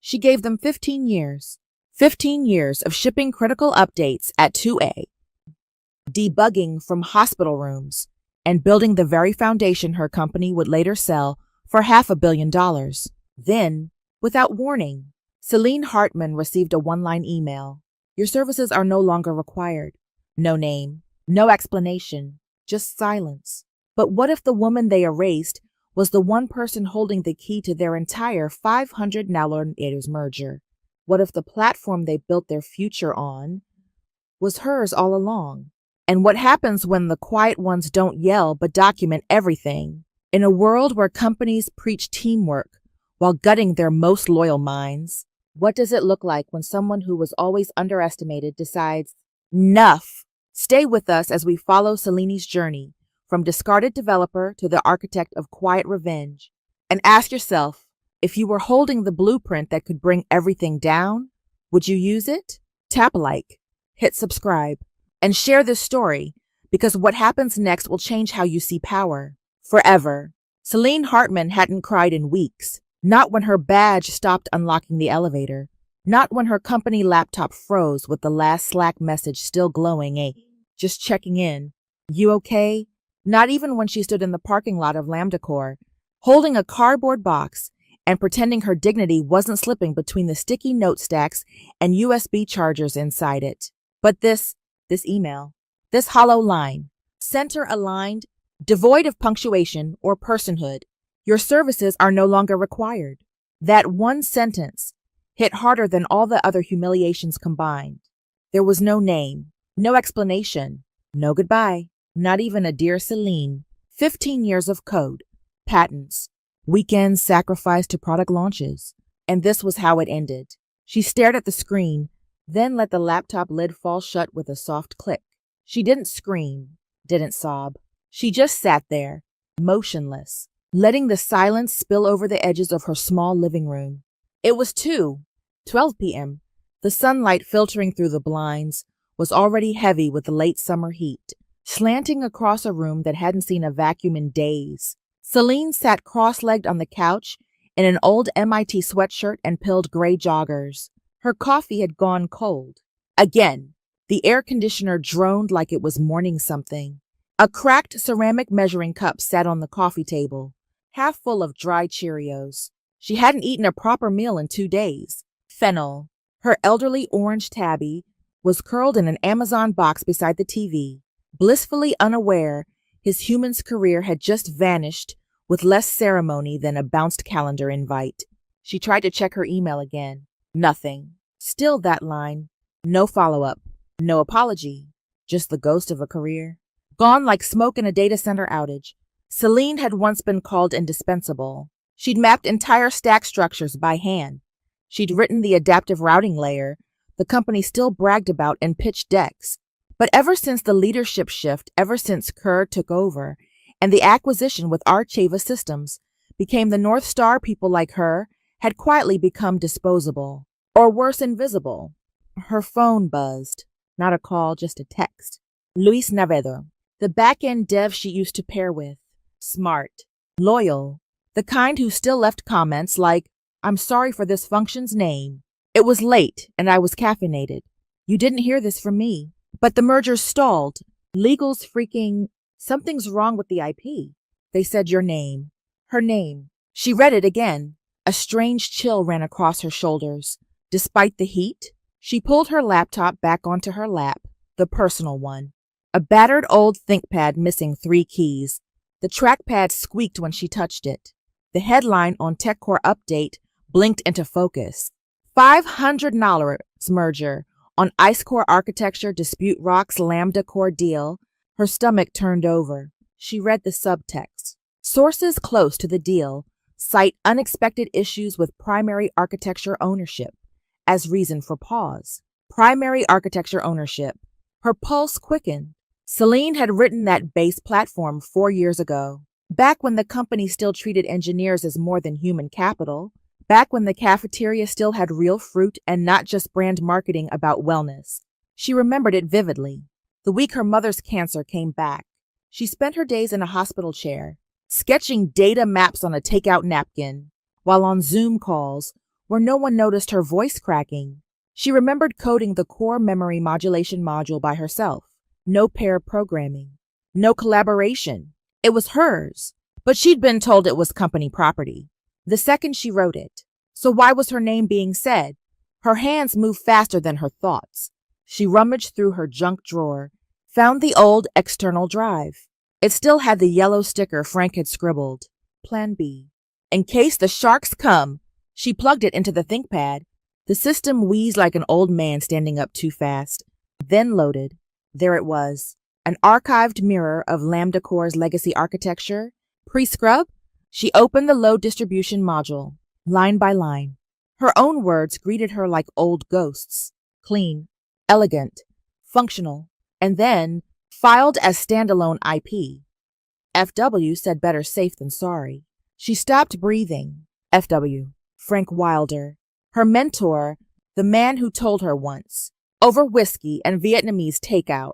She gave them 15 years. 15 years of shipping critical updates at 2A, debugging from hospital rooms, and building the very foundation her company would later sell for $500 million. Then, without warning, Selene Hartman received a one-line email. Your services are no longer required. No name, no explanation, just silence. But what if the woman they erased was the one person holding the key to their entire $500 merger? What if the platform they built their future on was hers all along? And what happens when the quiet ones don't yell but document everything? In a world where companies preach teamwork while gutting their most loyal minds, what does it look like when someone who was always underestimated decides, "Enough"? Stay with us as we follow Selene's journey from discarded developer to the architect of quiet revenge. And ask yourself, if you were holding the blueprint that could bring everything down, would you use it? Tap like, hit subscribe, and share this story, because what happens next will change how you see power. Forever. Selene Hartman hadn't cried in weeks. Not when her badge stopped unlocking the elevator. Not when her company laptop froze with the last Slack message still glowing, just checking in. You okay? Not even when she stood in the parking lot of LambdaCore, holding a cardboard box and pretending her dignity wasn't slipping between the sticky note stacks and USB chargers inside it. But this email, this hollow line, center-aligned, devoid of punctuation or personhood, your services are no longer required. That one sentence hit harder than all the other humiliations combined. There was no name, no explanation, no goodbye, not even a dear Selene. 15 years of code, patents, weekends sacrificed to product launches. And this was how it ended. She stared at the screen, then let the laptop lid fall shut with a soft click. She didn't scream, didn't sob. She just sat there, motionless, letting the silence spill over the edges of her small living room. It was 12 p.m. The sunlight filtering through the blinds was already heavy with the late summer heat, slanting across a room that hadn't seen a vacuum in days. Selene sat cross-legged on the couch in an old MIT sweatshirt and pilled gray joggers. Her coffee had gone cold. Again, the air conditioner droned like it was mourning something. A cracked ceramic measuring cup sat on the coffee table, half full of dry Cheerios. She hadn't eaten a proper meal in 2 days. Fennel, her elderly orange tabby, was curled in an Amazon box beside the TV, blissfully unaware his human's career had just vanished with less ceremony than a bounced calendar invite. She tried to check her email again. Nothing. Still that line. No follow-up. No apology. Just the ghost of a career. Gone like smoke in a data center outage. Selene had once been called indispensable. She'd mapped entire stack structures by hand. She'd written the adaptive routing layer the company still bragged about in pitch decks. But ever since the leadership shift, ever since Kerr took over, and the acquisition with Archeva Systems became the North Star, people like her had quietly become disposable, or worse, invisible. Her phone buzzed. Not a call, just a text. Luis Navedo, the back-end dev she used to pair with. Smart, loyal, the kind who still left comments like, "I'm sorry for this function's name. It was late and I was caffeinated. You didn't hear this from me. But the merger stalled. Legal's freaking, something's wrong with the IP. They said your name." Her name. She read it again. A strange chill ran across her shoulders. Despite the heat, she pulled her laptop back onto her lap, the personal one. A battered old ThinkPad missing 3 keys. The trackpad squeaked when she touched it. The headline on TechCore Update blinked into focus. $500 merger on IceCore architecture dispute rocks LambdaCore deal. Her stomach turned over. She read the subtext. Sources close to the deal cite unexpected issues with primary architecture ownership as reason for pause. Primary architecture ownership. Her pulse quickened. Selene had written that base platform 4 years ago, back when the company still treated engineers as more than human capital. Back when the cafeteria still had real fruit and not just brand marketing about wellness. She remembered it vividly. The week her mother's cancer came back, she spent her days in a hospital chair, sketching data maps on a takeout napkin, while on Zoom calls where no one noticed her voice cracking. She remembered coding the core memory modulation module by herself. No pair programming. No collaboration. It was hers, but she'd been told it was company property the second she wrote it. So why was her name being said? Her hands moved faster than her thoughts. She rummaged through her junk drawer, found the old external drive. It still had the yellow sticker Frank had scribbled. Plan B. In case the sharks come. She plugged it into the ThinkPad. The system wheezed like an old man standing up too fast. Then loaded. There it was. An archived mirror of LambdaCore's legacy architecture. Pre-scrub? She opened the load distribution module, line by line. Her own words greeted her like old ghosts. Clean, elegant, functional, and then filed as standalone IP. FW said better safe than sorry. She stopped breathing. FW, Frank Wilder. Her mentor, the man who told her once, over whiskey and Vietnamese takeout,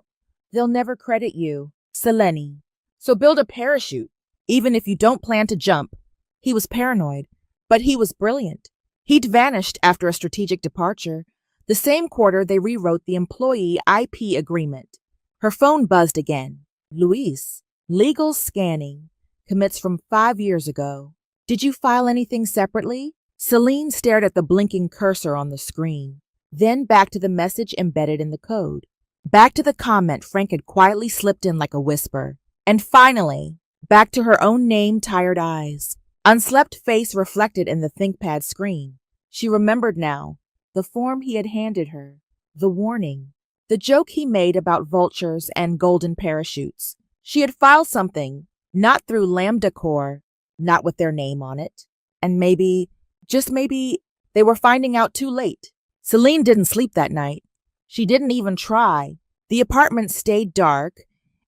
they'll never credit you, Selene. So build a parachute, even if you don't plan to jump. He was paranoid, but he was brilliant. He'd vanished after a strategic departure. The same quarter, they rewrote the employee IP agreement. Her phone buzzed again. Luis, legal scanning. Commits from 5 years ago. Did you file anything separately? Selene stared at the blinking cursor on the screen, then back to the message embedded in the code. Back to the comment Frank had quietly slipped in like a whisper. And finally, back to her own name-tired eyes. Unslept face reflected in the ThinkPad screen. She remembered now. The form he had handed her. The warning. The joke he made about vultures and golden parachutes. She had filed something, not through LambdaCore, not with their name on it. And maybe, just maybe, they were finding out too late. Selene didn't sleep that night. She didn't even try. The apartment stayed dark,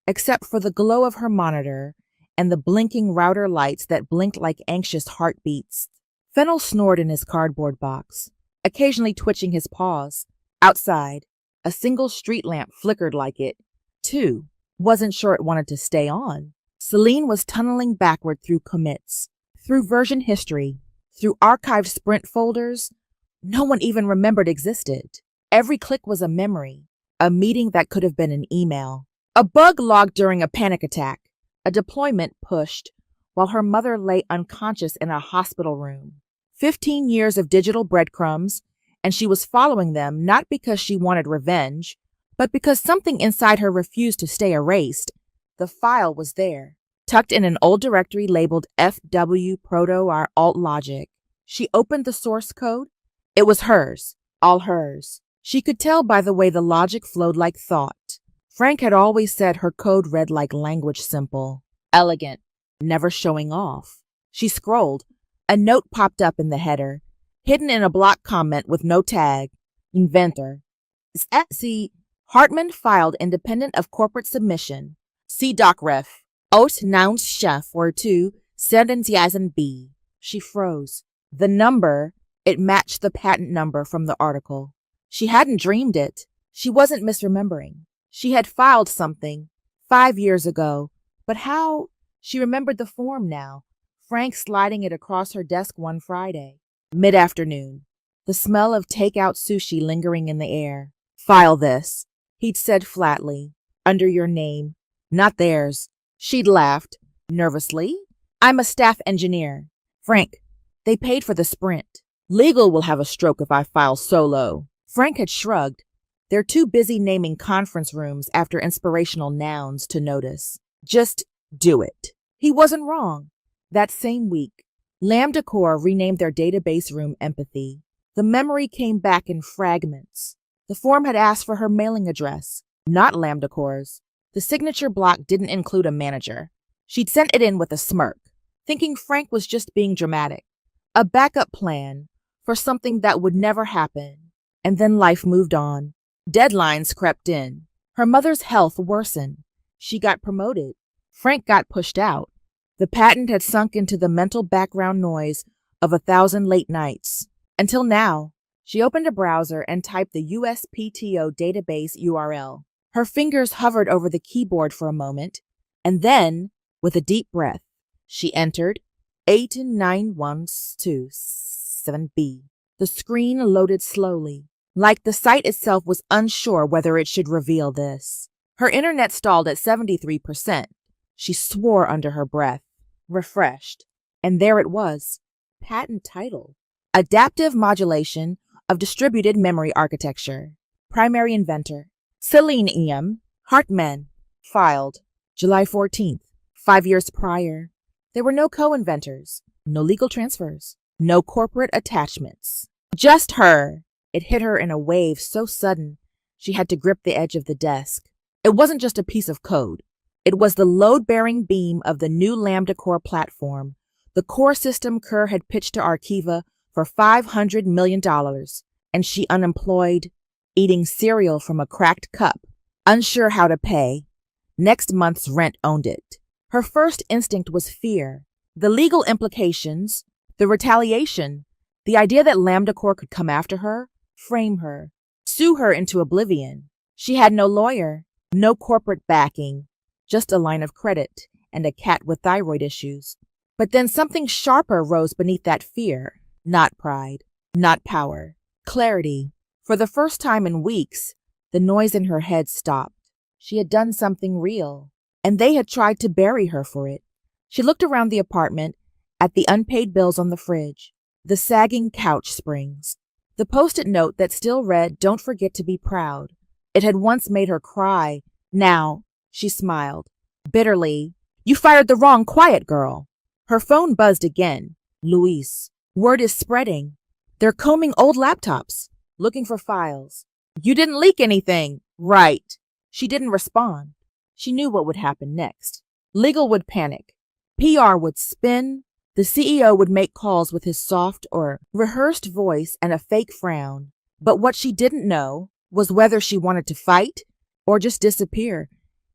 except for the glow of her monitor and the blinking router lights that blinked like anxious heartbeats. Fennel snored in his cardboard box, occasionally twitching his paws. Outside, a single street lamp flickered like it, too, wasn't sure it wanted to stay on. Selene was tunneling backward through commits, through version history, through archived Sprint folders no one even remembered existed. Every click was a memory, a meeting that could have been an email, a bug logged during a panic attack, a deployment pushed while her mother lay unconscious in a hospital room. 15 years of digital breadcrumbs, and she was following them not because she wanted revenge, but because something inside her refused to stay erased. The file was there, tucked in an old directory labeled FW Proto or Alt Logic. She opened the source code. It was hers, all hers. She could tell by the way the logic flowed like thought. Frank had always said her code read like language, simple, elegant, never showing off. She scrolled. A note popped up in the header, hidden in a block comment with no tag. Inventor. See, Hartman filed independent of corporate submission. See doc ref. Aus Chef or 2 B. She froze. The number, it matched the patent number from the article. She hadn't dreamed it. She wasn't misremembering. She had filed something 5 years ago. But how? She remembered the form now. Frank sliding it across her desk one Friday. Mid-afternoon. The smell of takeout sushi lingering in the air. File this, he'd said flatly. Under your name. Not theirs. She'd laughed. Nervously. I'm a staff engineer. Frank, they paid for the Sprint. Legal will have a stroke if I file solo. Frank had shrugged. They're too busy naming conference rooms after inspirational nouns to notice. Just do it. He wasn't wrong. That same week, LambdaCore renamed their database room Empathy. The memory came back in fragments. The form had asked for her mailing address, not LambdaCore's. The signature block didn't include a manager. She'd sent it in with a smirk, thinking Frank was just being dramatic. A backup plan for something that would never happen. And then life moved on. Deadlines crept in. Her mother's health worsened. She got promoted. Frank got pushed out. The patent had sunk into the mental background noise of 1,000 late nights. Until now, she opened a browser and typed the USPTO database URL. Her fingers hovered over the keyboard for a moment, and then, with a deep breath, she entered 89127B. The screen loaded slowly, like the site itself was unsure whether it should reveal this. Her internet stalled at 73%. She swore under her breath, refreshed, and there it was. Patent title. Adaptive modulation of distributed memory architecture. Primary inventor. Selene Hartman. Filed July 14th, 5 years prior. There were no co-inventors, no legal transfers, no corporate attachments. Just her. It hit her in a wave so sudden she had to grip the edge of the desk. It wasn't just a piece of code. It was the load-bearing beam of the new LambdaCore platform, the core system Kerr had pitched to Arkiva for $500 million, and she unemployed, eating cereal from a cracked cup, unsure how to pay. Next month's rent owned it. Her first instinct was fear. The legal implications, the retaliation, the idea that LambdaCore could come after her, frame her, sue her into oblivion. She had no lawyer, no corporate backing, just a line of credit and a cat with thyroid issues. But then something sharper rose beneath that fear. Not pride, not power, clarity. For the first time in weeks, the noise in her head stopped. She had done something real, and they had tried to bury her for it. She looked around the apartment at the unpaid bills on the fridge, the sagging couch springs, the post-it note that still read, "Don't forget to be proud." It had once made her cry. Now, she smiled. Bitterly, "You fired the wrong quiet girl." Her phone buzzed again. "Luis, word is spreading. They're combing old laptops, looking for files. You didn't leak anything." "Right." She didn't respond. She knew what would happen next. Legal would panic. PR would spin. The CEO would make calls with his soft or rehearsed voice and a fake frown. But what she didn't know was whether she wanted to fight or just disappear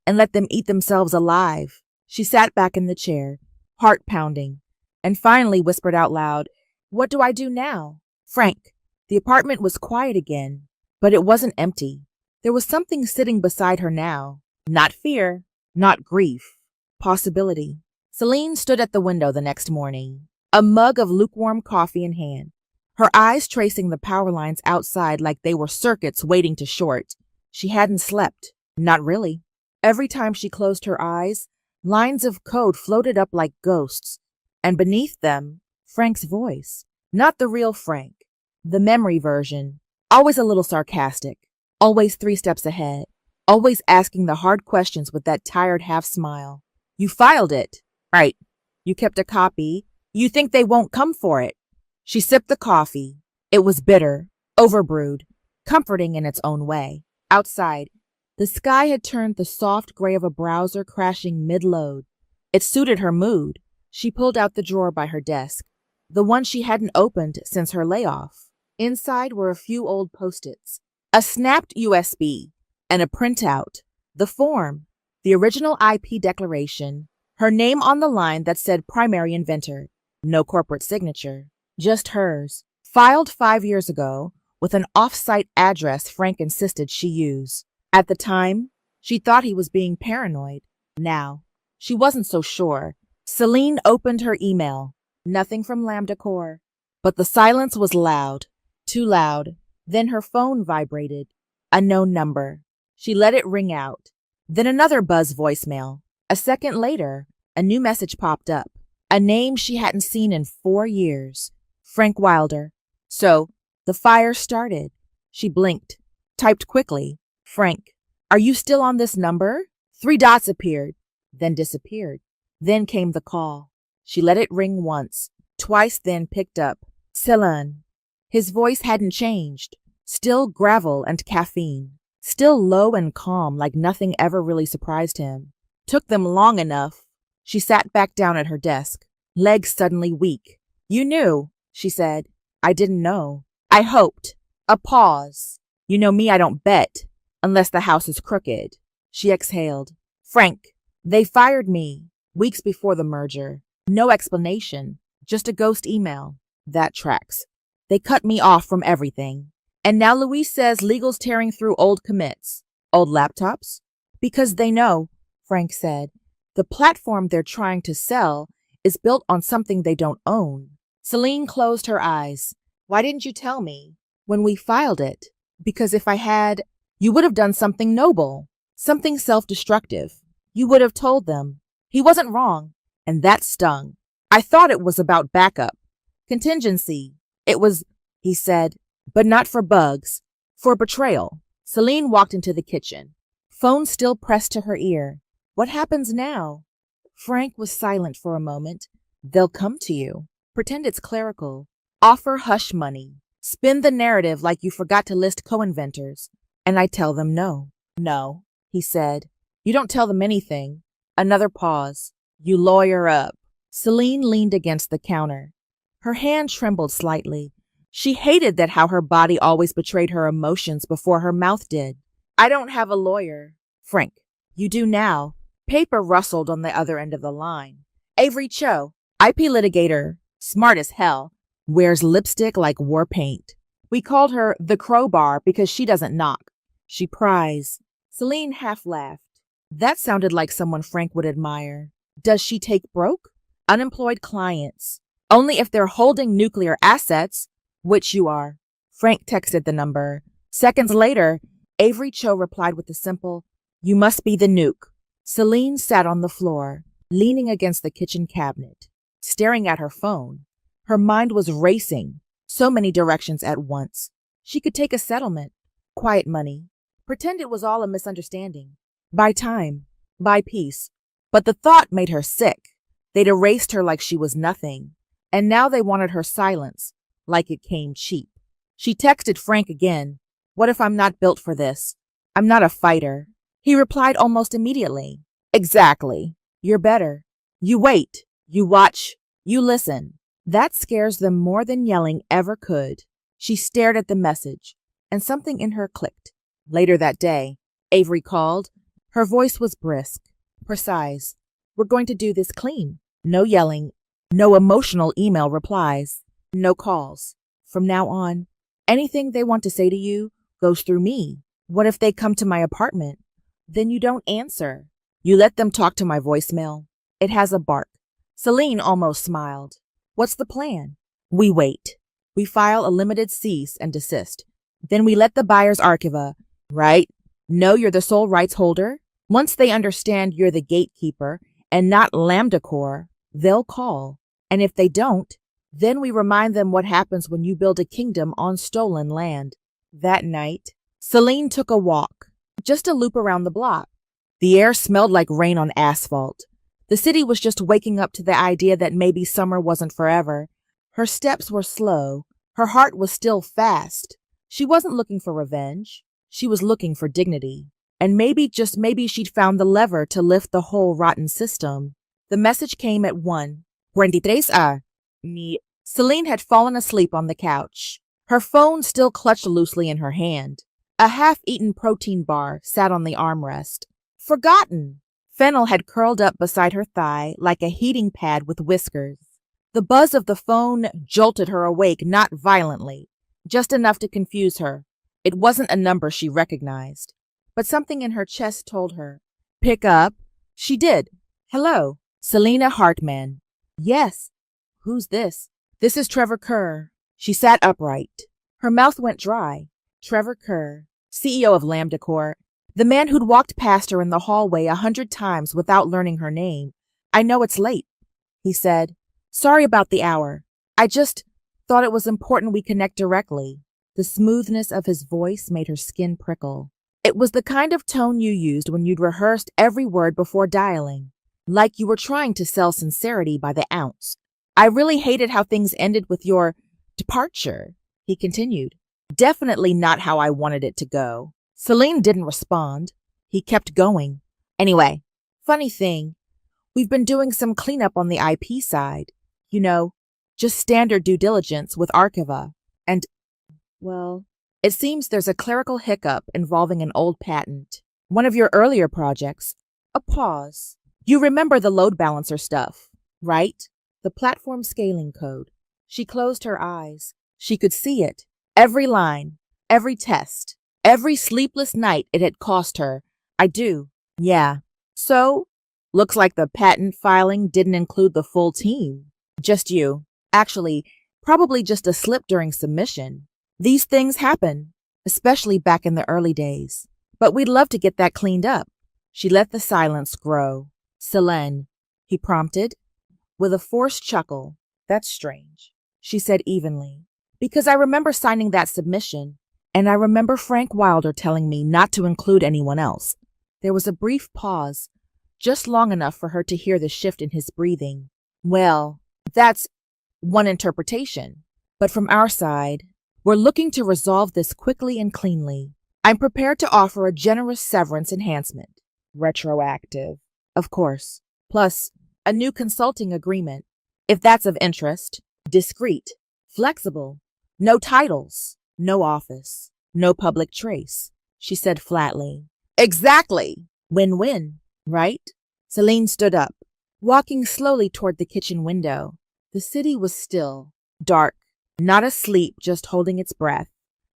and let them eat themselves alive. She sat back in the chair, heart pounding, and finally whispered out loud, "What do I do now?" "Frank." The apartment was quiet again, but it wasn't empty. There was something sitting beside her now. Not fear, not grief, possibility. Selene stood at the window the next morning, a mug of lukewarm coffee in hand, her eyes tracing the power lines outside like they were circuits waiting to short. She hadn't slept. Not really. Every time she closed her eyes, lines of code floated up like ghosts, and beneath them, Frank's voice. Not the real Frank, the memory version, always a little sarcastic, always 3 steps ahead, always asking the hard questions with that tired half smile. "You filed it." "Right. You kept a copy. You think they won't come for it." She sipped the coffee. It was bitter, overbrewed, comforting in its own way. Outside, the sky had turned the soft gray of a browser crashing mid-load. It suited her mood. She pulled out the drawer by her desk, the one she hadn't opened since her layoff. Inside were a few old Post-its, a snapped USB, and a printout. The form, the original IP declaration, her name on the line that said primary inventor. No corporate signature, just hers. Filed 5 years ago with an off-site address Frank insisted she use. At the time, she thought he was being paranoid. Now, she wasn't so sure. Selene opened her email. Nothing from LambdaCore. But the silence was loud. Too loud. Then her phone vibrated. A known number. She let it ring out. Then another buzz voicemail. A second later, a new message popped up. A name she hadn't seen in 4 years. Frank Wilder. So, the fire started. She blinked. Typed quickly. "Frank, are you still on this number?" 3 dots appeared, then disappeared. Then came the call. She let it ring once, twice, then picked up. "Selene." His voice hadn't changed. Still gravel and caffeine. Still low and calm, like nothing ever really surprised him. Took them long enough. She sat back down at her desk, legs suddenly weak. "You knew," she said. "I didn't know. I hoped." A pause. "You know me, I don't bet, unless the house is crooked." She exhaled. "Frank, they fired me weeks before the merger. No explanation, just a ghost email." "That tracks. They cut me off from everything. And now Luis says legal's tearing through old commits." "Old laptops?" "Because they know," Frank said. "The platform they're trying to sell is built on something they don't own." Selene closed her eyes. Why didn't you tell me when we filed it? Because if I had, you would have done something noble, something self-destructive. You would have told them. He wasn't wrong, and that stung. I thought it was about backup. Contingency. It was, he said, but not for bugs, for betrayal. Selene walked into the kitchen, phone still pressed to her ear. What happens now? Frank was silent for a moment. They'll come to you. Pretend it's clerical. Offer hush money. Spin the narrative like you forgot to list co-inventors. And I tell them no. No, he said. You don't tell them anything. Another pause. You lawyer up. Selene leaned against the counter. Her hand trembled slightly. She hated that how her body always betrayed her emotions before her mouth did. I don't have a lawyer. Frank, you do now. Paper rustled on the other end of the line. Avery Cho, IP litigator, smart as hell, wears lipstick like war paint. We called her the crowbar because she doesn't knock. She pries. Selene half laughed. That sounded like someone Frank would admire. Does she take broke? Unemployed clients. Only if they're holding nuclear assets, which you are. Frank texted the number. Seconds later, Avery Cho replied with a simple, you must be the nuke. Selene sat on the floor, leaning against the kitchen cabinet, staring at her phone. Her mind was racing, so many directions at once. She could take a settlement, quiet money, pretend it was all a misunderstanding, buy time, buy peace. But the thought made her sick. They'd erased her like she was nothing, and now they wanted her silence, like it came cheap. She texted Frank again. What if I'm not built for this? I'm not a fighter. He replied almost immediately. Exactly. You're better. You wait. You watch. You listen. That scares them more than yelling ever could. She stared at the message, and something in her clicked. Later that day, Avery called. Her voice was brisk, precise. We're going to do this clean. No yelling. No emotional email replies. No calls. From now on, anything they want to say to you goes through me. What if they come to my apartment? Then you don't answer. You let them talk to my voicemail. It has a bark. Selene almost smiled. What's the plan? We wait. We file a limited cease and desist. Then we let the buyer's archiva, right? Know you're the sole rights holder. Once they understand you're the gatekeeper and not LambdaCore, they'll call. And if they don't, then we remind them what happens when you build a kingdom on stolen land. That night, Selene took a walk, just a loop around the block. The air smelled like rain on asphalt. The city was just waking up to the idea that maybe summer wasn't forever. Her steps were slow. Her heart was still fast. She wasn't looking for revenge. She was looking for dignity. And maybe, just maybe, she'd found the lever to lift the whole rotten system. The message came at 1:23 Selene had fallen asleep on the couch. Her phone still clutched loosely in her hand. A half-eaten protein bar sat on the armrest. Forgotten! Fennel had curled up beside her thigh like a heating pad with whiskers. The buzz of the phone jolted her awake, not violently, just enough to confuse her. It wasn't a number she recognized, but something in her chest told her. Pick up. She did. Hello, Selene Hartman. Yes. Who's this? This is Trevor Kerr. She sat upright. Her mouth went dry. Trevor Kerr, CEO of LambdaCore, the man who'd walked past her in the hallway 100 times without learning her name. I know it's late, he said. Sorry about the hour. I just thought it was important we connect directly. The smoothness of his voice made her skin prickle. It was the kind of tone you used when you'd rehearsed every word before dialing, like you were trying to sell sincerity by the ounce. I really hated how things ended with your departure, he continued. Definitely not how I wanted it to go. Selene didn't respond. He kept going. Anyway, funny thing, we've been doing some cleanup on the IP side. You know, just standard due diligence with Archiva. And, well, it seems there's a clerical hiccup involving an old patent. One of your earlier projects. A pause. You remember the load balancer stuff, right? The platform scaling code. She closed her eyes. She could see it. Every line, every test, every sleepless night it had cost her. I do. Yeah. So, looks like the patent filing didn't include the full team. Just you. Actually, Probably just a slip during submission. These things happen, especially back in the early days. But we'd love to get that cleaned up. She let the silence grow. Selene, he prompted, with a forced chuckle. That's strange, she said evenly. Because I remember signing that submission, and I remember Frank Wilder telling me not to include anyone else. There was a brief pause, just long enough for her to hear the shift in his breathing. Well, that's one interpretation. But from our side, we're looking to resolve this quickly and cleanly. I'm prepared to offer a generous severance enhancement. Retroactive, of course. Plus, a new consulting agreement, if that's of interest. Discreet, flexible, no titles, no office, no public trace, she said flatly. Exactly. Win-win, right? Selene stood up, walking slowly toward the kitchen window. The city was still, dark, not asleep, just holding its breath.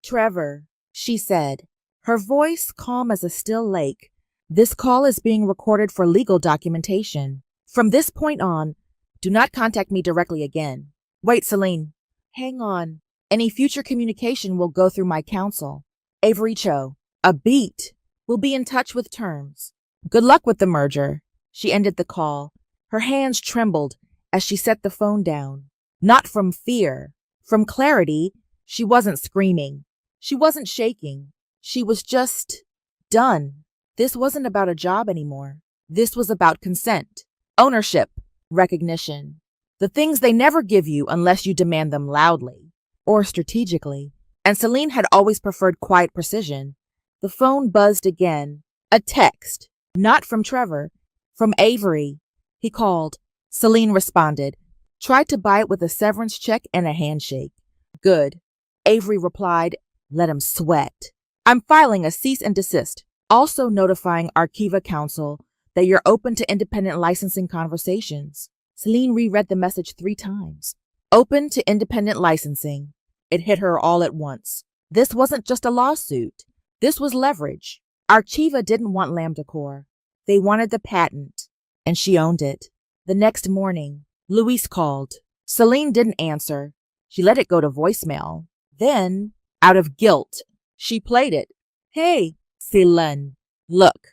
Trevor, she said, her voice calm as a still lake, this call is being recorded for legal documentation. From this point on, do not contact me directly again. Wait, Selene. Hang on. Any future communication will go through my counsel. Avery Cho. A beat. We'll be in touch with terms. Good luck with the merger. She ended the call. Her hands trembled as she set the phone down. Not from fear. From clarity, she wasn't screaming. She wasn't shaking. She was just done. This wasn't about a job anymore. This was about consent, ownership, recognition. The things they never give you unless you demand them loudly or strategically. And Selene had always preferred quiet precision. The phone buzzed again. A text, not from Trevor, from Avery. He called. Selene responded. Tried to buy it with a severance check and a handshake. Good. Avery replied, let him sweat. I'm filing a cease and desist, also notifying Archiva Council that you're open to independent licensing conversations. Selene reread the message 3 times. Open to independent licensing. It hit her all at once. This wasn't just a lawsuit. This was leverage. Archiva didn't want LambdaCore. They wanted the patent, and she owned it. The next morning, Luis called. Selene didn't answer. She let it go to voicemail. Then, out of guilt, she played it. Hey, Selene, look.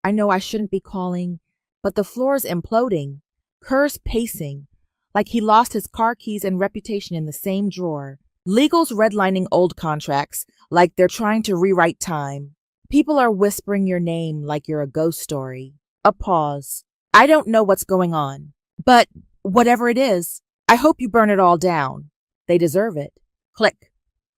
I know I shouldn't be calling, but the floor's imploding. Kerr's pacing, like he lost his car keys and reputation in the same drawer. Legal's redlining old contracts, like they're trying to rewrite time. People are whispering your name like you're a ghost story. A pause. I don't know what's going on, but whatever it is, I hope you burn it all down. They deserve it. Click.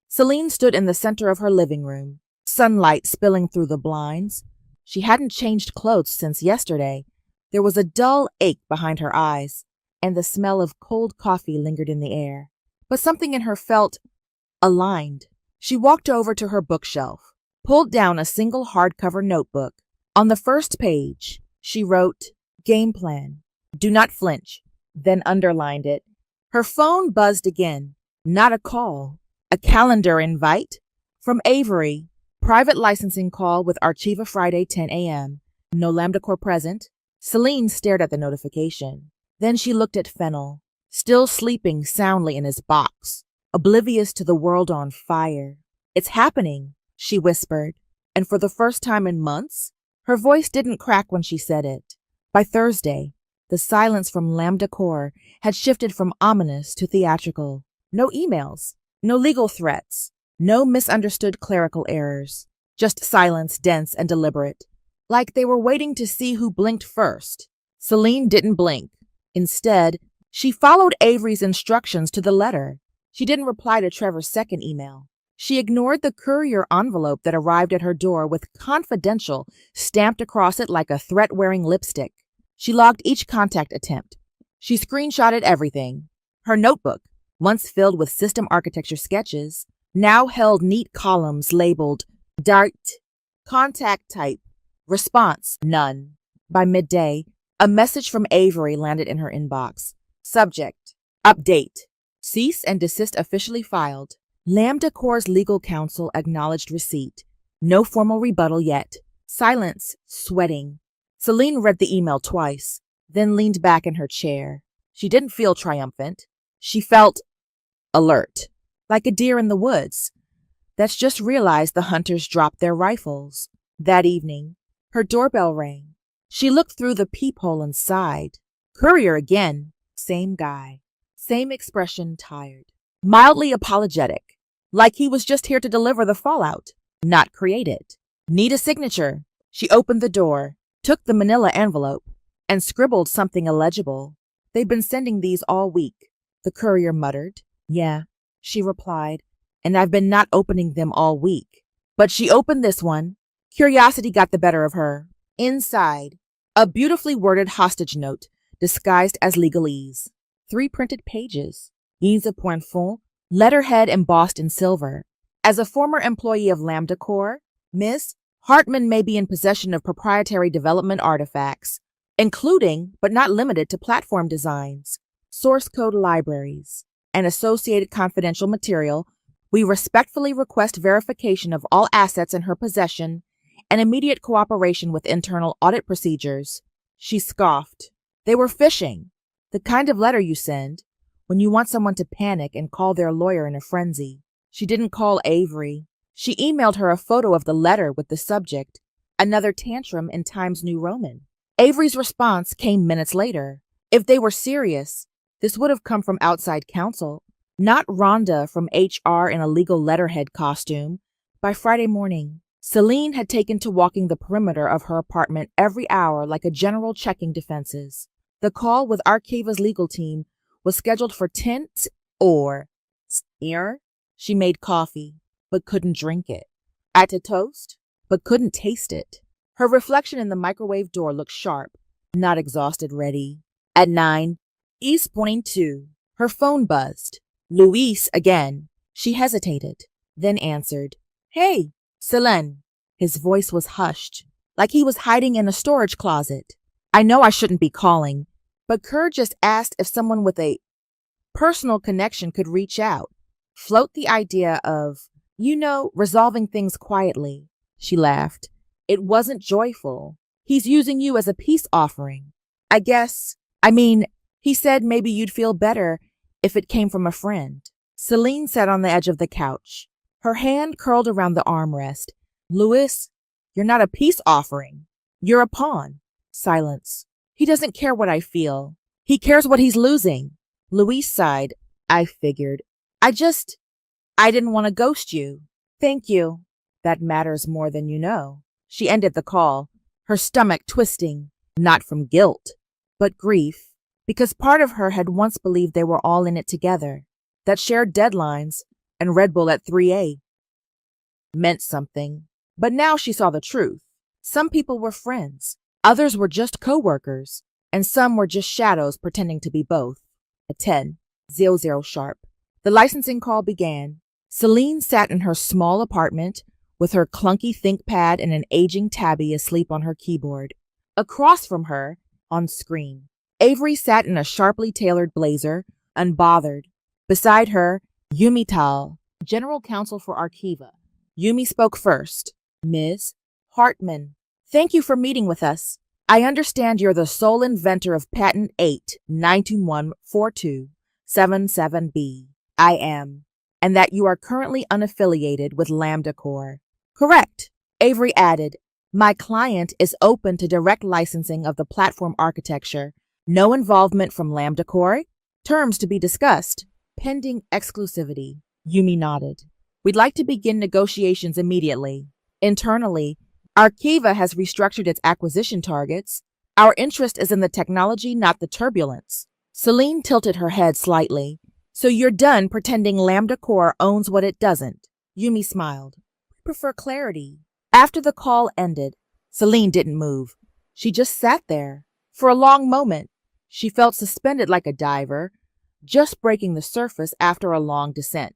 Selene stood in the center of her living room, sunlight spilling through the blinds. She hadn't changed clothes since yesterday. There was a dull ache behind her eyes, and the smell of cold coffee lingered in the air. But something in her felt aligned. She walked over to her bookshelf, pulled down a single hardcover notebook. On the first page, she wrote, Game plan. Do not flinch, then underlined it. Her phone buzzed again. Not a call. A calendar invite from Avery. Private licensing call with Archiva Friday 10 a.m. No LambdaCore present. Selene stared at the notification. Then she looked at Fennel, still sleeping soundly in his box, oblivious to the world on fire. It's happening, she whispered, and for the first time in months, her voice didn't crack when she said it. By Thursday, the silence from LambdaCore had shifted from ominous to theatrical. No emails, no legal threats, no misunderstood clerical errors, just silence dense and deliberate, like they were waiting to see who blinked first. Selene didn't blink. Instead, she followed Avery's instructions to the letter. She didn't reply to Trevor's second email. She ignored the courier envelope that arrived at her door with confidential stamped across it like a threat-wearing lipstick. She logged each contact attempt. She screenshotted everything. Her notebook, once filled with system architecture sketches, now held neat columns labeled Dart, Contact Type, Response, None. By midday, a message from Avery landed in her inbox. Subject, Update. Cease and desist officially filed. LambdaCore's legal counsel acknowledged receipt. No formal rebuttal yet. Silence, sweating. Selene read the email twice, then leaned back in her chair. She didn't feel triumphant. She felt alert, like a deer in the woods that's just realized the hunters dropped their rifles. That evening, her doorbell rang. She looked through the peephole and sighed. Courier again. Same guy. Same expression, tired. Mildly apologetic, like he was just here to deliver the fallout, not create it. Need a signature. She opened the door, took the manila envelope, and scribbled something illegible. They've been sending these all week, the courier muttered. Yeah, she replied, and I've been not opening them all week. But she opened this one. Curiosity got the better of her. Inside, a beautifully worded hostage note disguised as legalese. 3 printed pages. Lignes de poinçon, letterhead embossed in silver. As a former employee of LambdaCore, Ms. Hartman may be in possession of proprietary development artifacts, including, but not limited to, platform designs, source code libraries, and associated confidential material. We respectfully request verification of all assets in her possession and immediate cooperation with internal audit procedures. She scoffed. They were phishing, the kind of letter you send when you want someone to panic and call their lawyer in a frenzy. She didn't call Avery. She emailed her a photo of the letter with the subject, another tantrum in Times New Roman. Avery's response came minutes later. If they were serious, this would have come from outside counsel, not Rhonda from HR in a legal letterhead costume. By Friday morning, Selene had taken to walking the perimeter of her apartment every hour like a general checking defenses. The call with Archiva's legal team was scheduled for 10 or near. She made coffee, but couldn't drink it. Had to toast, but couldn't taste it. Her reflection in the microwave door looked sharp, not exhausted ready. At 9, East pointing 2. Her phone buzzed. Luis again. She hesitated, then answered. Hey, Selene. His voice was hushed, like he was hiding in a storage closet. I know I shouldn't be calling, but Kerr just asked if someone with a personal connection could reach out. Float the idea of, resolving things quietly. She laughed. It wasn't joyful. He's using you as a peace offering. He said maybe you'd feel better if it came from a friend. Selene sat on the edge of the couch, her hand curled around the armrest. Luis, you're not a peace offering. You're a pawn. Silence. He doesn't care what I feel. He cares what he's losing. Luis sighed. I figured. I didn't want to ghost you. Thank you. That matters more than you know. She ended the call, her stomach twisting, not from guilt, but grief, because part of her had once believed they were all in it together, that shared deadlines and Red Bull at 3 meant something. But now she saw the truth. Some people were friends, others were just co-workers, and some were just shadows pretending to be both. At 10:00 sharp, the licensing call began. Selene sat in her small apartment with her clunky ThinkPad and an aging Tabby asleep on her keyboard. Across from her, on screen, Avery sat in a sharply tailored blazer, unbothered. Beside her, Yumi Tal, General Counsel for Archiva. Yumi spoke first. Ms. Hartman, thank you for meeting with us. I understand you're the sole inventor of Patent 8-9214277B. I am. And that you are currently unaffiliated with LambdaCore. Correct. Avery added, my client is open to direct licensing of the platform architecture. No involvement from LambdaCore. Terms to be discussed. Pending exclusivity. Yumi nodded. We'd like to begin negotiations immediately. Internally, Archiva has restructured its acquisition targets. Our interest is in the technology, not the turbulence. Selene tilted her head slightly. So you're done pretending LambdaCore owns what it doesn't. Yumi smiled. We prefer clarity. After the call ended, Selene didn't move. She just sat there. For a long moment, she felt suspended like a diver, just breaking the surface after a long descent.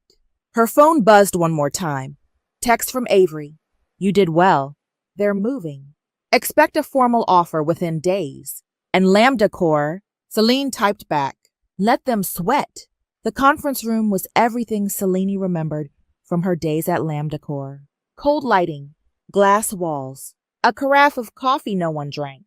Her phone buzzed one more time. Text from Avery. You did well. They're moving. Expect a formal offer within days. And LambdaCore, Selene typed back. Let them sweat. The conference room was everything Selene remembered from her days at LambdaCore. Cold lighting, glass walls, a carafe of coffee no one drank,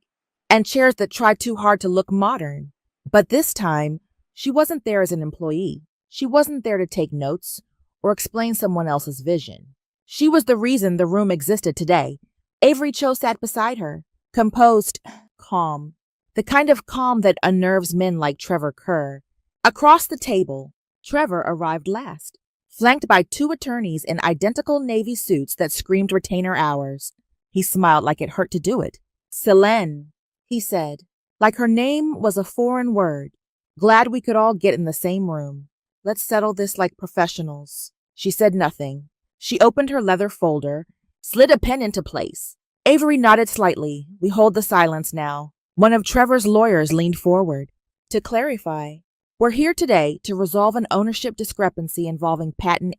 and chairs that tried too hard to look modern. But this time, she wasn't there as an employee. She wasn't there to take notes or explain someone else's vision. She was the reason the room existed today. Avery Cho sat beside her, composed, calm, the kind of calm that unnerves men like Trevor Kerr. Across the table, Trevor arrived last, flanked by two attorneys in identical navy suits that screamed retainer hours. He smiled like it hurt to do it. Selene, he said, like her name was a foreign word. Glad we could all get in the same room. Let's settle this like professionals. She said nothing. She opened her leather folder, slid a pen into place. Avery nodded slightly. We hold the silence now. One of Trevor's lawyers leaned forward. To clarify, we're here today to resolve an ownership discrepancy involving patent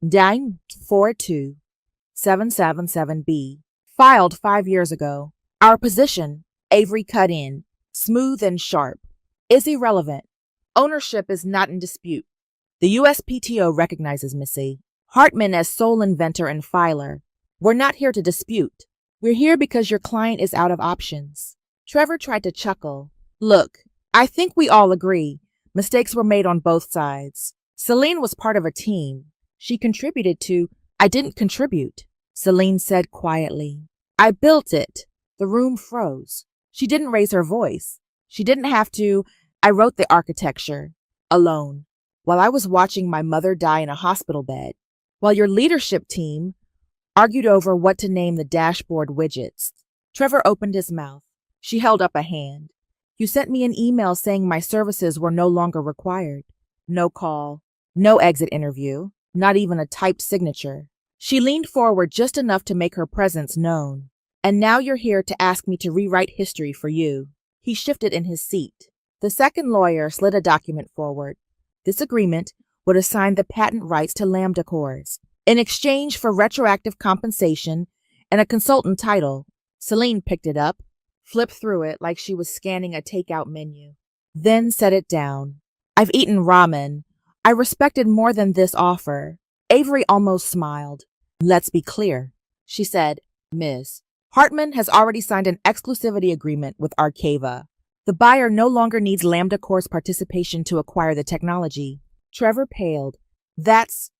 8.942.777B, filed 5 years ago. Our position, Avery cut in, smooth and sharp, is irrelevant. Ownership is not in dispute. The USPTO recognizes Missy Hartman as sole inventor and filer. We're not here to dispute. We're here because your client is out of options. Trevor tried to chuckle. Look, I think we all agree mistakes were made on both sides. Selene was part of a team. She contributed to, I didn't contribute, Selene said quietly. I built it. The room froze. She didn't raise her voice. She didn't have to. I wrote the architecture. Alone. While I was watching my mother die in a hospital bed. While your leadership team argued over what to name the dashboard widgets. Trevor opened his mouth. She held up a hand. You sent me an email saying my services were no longer required. No call. No exit interview. Not even a typed signature. She leaned forward just enough to make her presence known. And now you're here to ask me to rewrite history for you. He shifted in his seat. The second lawyer slid a document forward. This agreement would assign the patent rights to LambdaCores in exchange for retroactive compensation and a consultant title. Selene picked it up, flipped through it like she was scanning a takeout menu, then set it down. I've eaten ramen. I respected more than this offer. Avery almost smiled. Let's be clear, she said. Ms. Hartman has already signed an exclusivity agreement with Arcava. The buyer no longer needs LambdaCore's participation to acquire the technology. Trevor paled. That's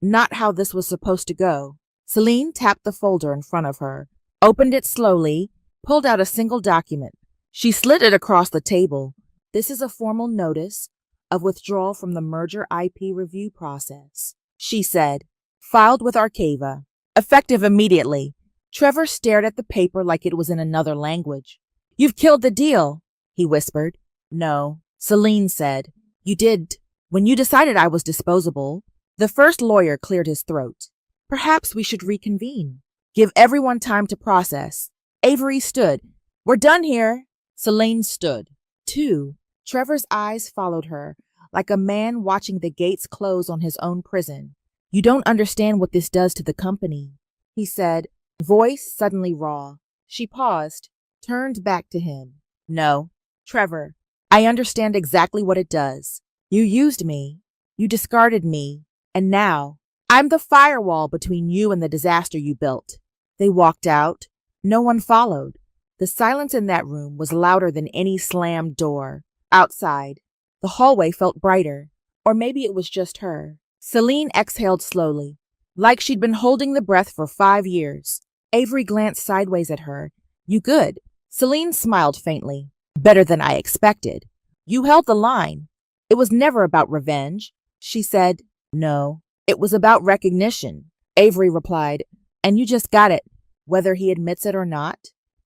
not how this was supposed to go. Selene tapped the folder in front of her, opened it slowly, pulled out a single document. She slid it across the table. This is a formal notice of withdrawal from the merger IP review process, she said, filed with Arcava, effective immediately. Trevor stared at the paper like it was in another language. You've killed the deal, he whispered. No, Selene said. You did. When you decided I was disposable, the first lawyer cleared his throat. Perhaps we should reconvene. Give everyone time to process. Avery stood. We're done here. Selene stood, too. Trevor's eyes followed her, like a man watching the gates close on his own prison. You don't understand what this does to the company, he said, voice suddenly raw. She paused, turned back to him. No, Trevor, I understand exactly what it does. You used me. You discarded me. And now, I'm the firewall between you and the disaster you built. They walked out. No one followed. The silence in that room was louder than any slammed door. Outside, the hallway felt brighter. Or maybe it was just her. Selene exhaled slowly, like she'd been holding the breath for 5 years. Avery glanced sideways at her. You good? Selene smiled faintly. Better than I expected. You held the line. It was never about revenge. She said, no, it was about recognition. Avery replied, and you just got it, whether he admits it or not.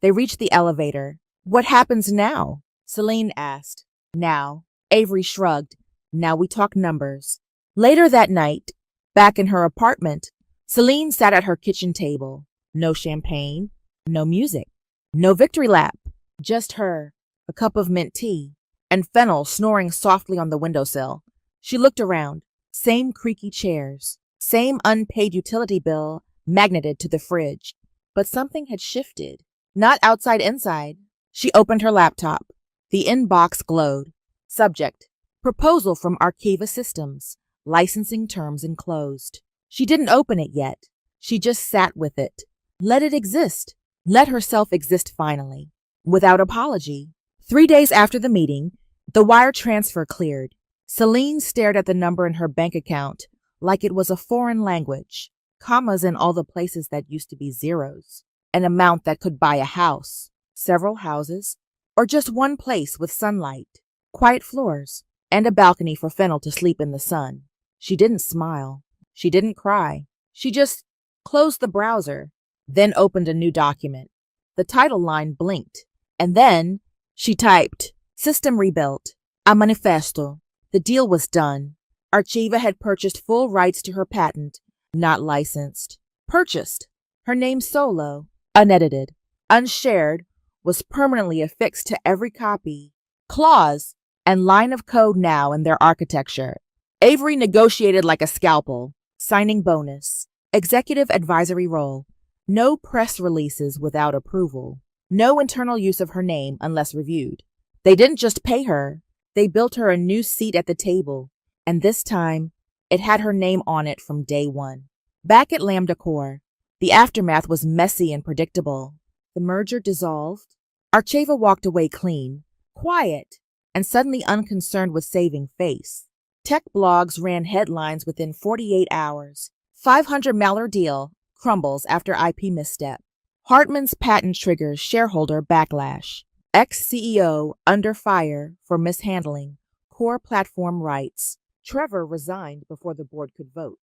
They reached the elevator. What happens now? Selene asked. Now. Avery shrugged. Now we talk numbers. Later that night, back in her apartment, Selene sat at her kitchen table. No champagne, no music, no victory lap. Just her, a cup of mint tea, and Fennel snoring softly on the windowsill. She looked around. Same creaky chairs, same unpaid utility bill magneted to the fridge. But something had shifted. Not outside, inside. She opened her laptop. The inbox glowed. Subject: proposal from Arcava Systems. Licensing terms enclosed. She didn't open it yet. She just sat with it. Let it exist. Let herself exist finally. Without apology. 3 days after the meeting, the wire transfer cleared. Selene stared at the number in her bank account like it was a foreign language, commas in all the places that used to be zeros, an amount that could buy a house, several houses, or just one place with sunlight, quiet floors, and a balcony for Fennel to sleep in the sun. She didn't smile. She didn't cry. She just closed the browser, then opened a new document. The title line blinked, and then she typed, "System rebuilt. A manifesto." The deal was done. Archiva had purchased full rights to her patent, not licensed. Purchased. Her name solo, unedited, unshared, was permanently affixed to every copy, clause, and line of code now in their architecture. Avery negotiated like a scalpel, signing bonus, executive advisory role, no press releases without approval, no internal use of her name unless reviewed. They didn't just pay her, they built her a new seat at the table, and this time, it had her name on it from day one. Back at LambdaCore, the aftermath was messy and predictable. The merger dissolved. Archiva walked away clean, quiet, and suddenly unconcerned with saving face. Tech blogs ran headlines within 48 hours. $500 deal crumbles after IP misstep. Hartman's patent triggers shareholder backlash. Ex-CEO under fire for mishandling core platform rights. Trevor resigned before the board could vote.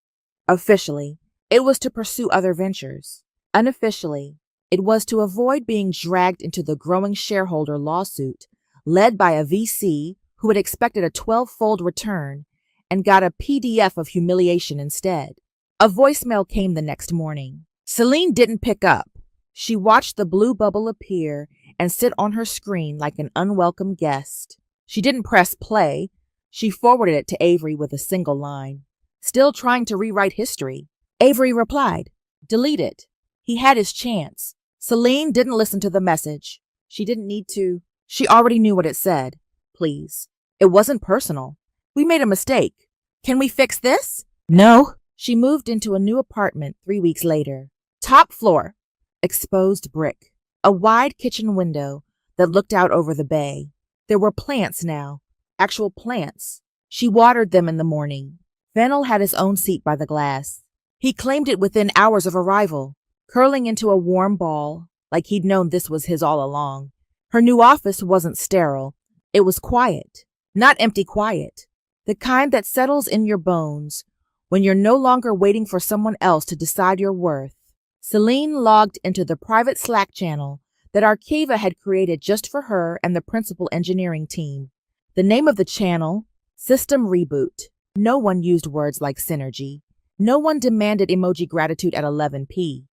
Officially, it was to pursue other ventures. Unofficially, it was to avoid being dragged into the growing shareholder lawsuit led by a VC who had expected a 12-fold return and got a PDF of humiliation instead. A voicemail came the next morning. Selene didn't pick up. She watched the blue bubble appear and sit on her screen like an unwelcome guest. She didn't press play. She forwarded it to Avery with a single line. "Still trying to rewrite history." Avery replied, "Delete it." He had his chance. Selene didn't listen to the message. She didn't need to. She already knew what it said. Please. It wasn't personal. "We made a mistake. Can we fix this?" "No." She moved into a new apartment 3 weeks later. Top floor. Exposed brick. A wide kitchen window that looked out over the bay. There were plants now. Actual plants. She watered them in the morning. Fennel had his own seat by the glass. He claimed it within hours of arrival, curling into a warm ball like he'd known this was his all along. Her new office wasn't sterile. It was quiet. Not empty quiet. The kind that settles in your bones when you're no longer waiting for someone else to decide your worth. Selene logged into the private Slack channel that Archiva had created just for her and the principal engineering team. The name of the channel, System Reboot. No one used words like synergy. No one demanded emoji gratitude at 11p.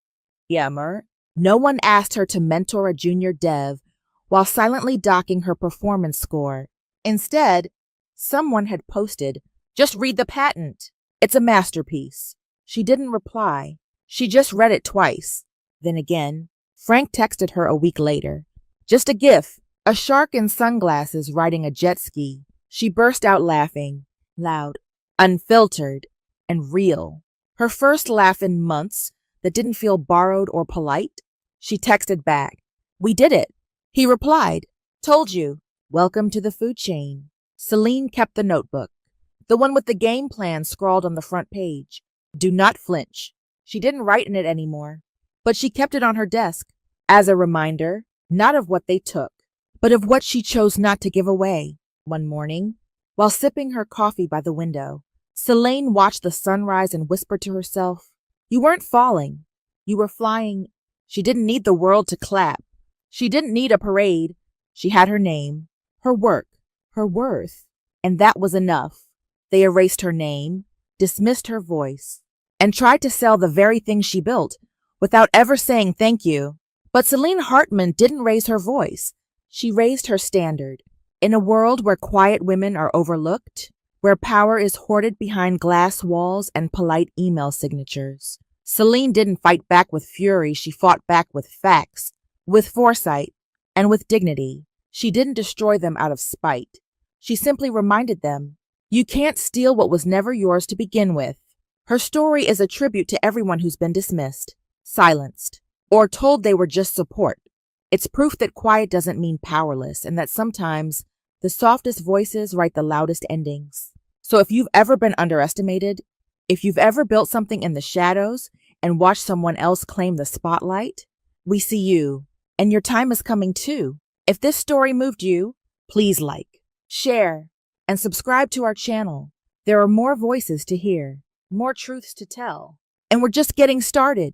Yammer. No one asked her to mentor a junior dev while silently docking her performance score. Instead, someone had posted, "Just read the patent. It's a masterpiece." She didn't reply. She just read it twice. Then again, Frank texted her a week later. Just a gif, a shark in sunglasses riding a jet ski. She burst out laughing, loud, unfiltered, and real. Her first laugh in months that didn't feel borrowed or polite. She texted back, "We did it." He replied, "Told you. Welcome to the food chain." Selene kept the notebook, the one with the game plan scrawled on the front page. Do not flinch. She didn't write in it anymore, but she kept it on her desk as a reminder, not of what they took, but of what she chose not to give away. One morning, while sipping her coffee by the window, Selene watched the sunrise and whispered to herself, "You weren't falling. You were flying." She didn't need the world to clap. She didn't need a parade. She had her name, her work, her worth, and that was enough. They erased her name, dismissed her voice, and tried to sell the very thing she built without ever saying thank you. But Selene Hartman didn't raise her voice. She raised her standard. In a world where quiet women are overlooked, where power is hoarded behind glass walls and polite email signatures, Selene didn't fight back with fury. She fought back with facts, with foresight, and with dignity. She didn't destroy them out of spite. She simply reminded them, you can't steal what was never yours to begin with. Her story is a tribute to everyone who's been dismissed, silenced, or told they were just support. It's proof that quiet doesn't mean powerless, and that sometimes the softest voices write the loudest endings. So if you've ever been underestimated, if you've ever built something in the shadows and watched someone else claim the spotlight, we see you, and your time is coming too. If this story moved you, please like, share, and subscribe to our channel. There are more voices to hear, more truths to tell, and we're just getting started.